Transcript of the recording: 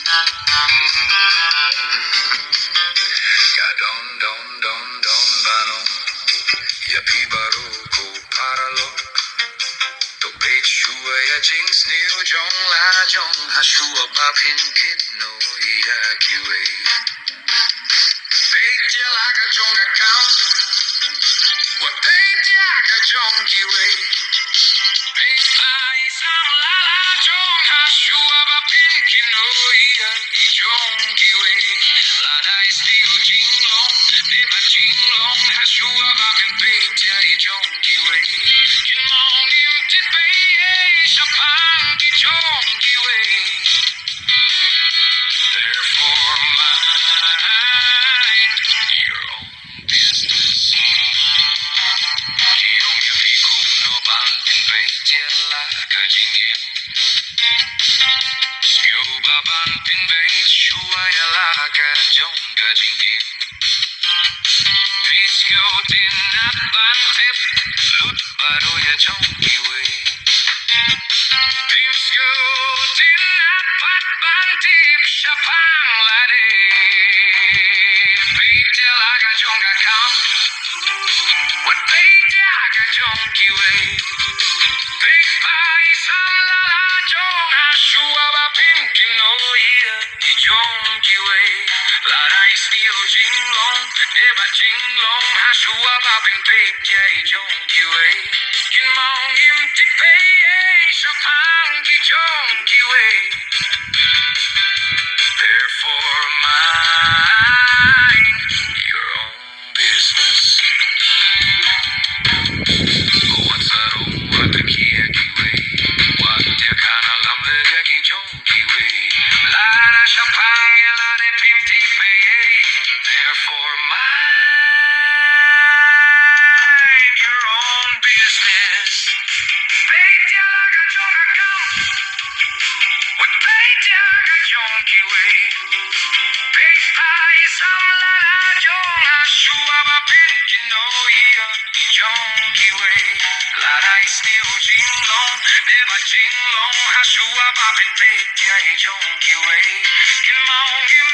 Kadon bano, ya pibaro ko paralo. To page shua ya jinx new jong la jong hashua papin kin no ya kiwe. Fake ya like a jong account. What page ya ka jong kiwe. Fake by some la la jong hashua papin kin no ya jong kiwe. La dai still jing long, never jing long hashua papin page ya jong kiwe. Kin mong im tit bay shapang ki jong kiwe. Therefore mind your own business. Kiyong ya pikum no bang in bait la ka jingin. Skyo baban pin bait shua ya la ka jong ka jingin. Fiskyo din at ban tip lut baro ya jong kiwe. Fiskyo din at pat ban tip shapang lade. Bait ya la ka jong ka kam. What bait ya ka jong kiwe. Bait by some la la jong ha shua ba pin kin no ya i jong kiwe. La dai still jing long, never jing long ha shua ba pin bait ya i jong kiwe. Kin mong im tit bay shapang ki jong kiwe. Therefore mind your own business. What's that old what the key kiwe? What the kind of love the ki jong kiwe? La da shapang ya la de pim tit bay. Therefore mind your own business. Bait ya la ka jong account. What bait ya ka jong kiwe? Bait by some la la jong ha shua ba pin kin no ya i jong kiwe. La dai still jing long, never jing long ha shua ba pin bait ya i jong kiwe. Kin mong im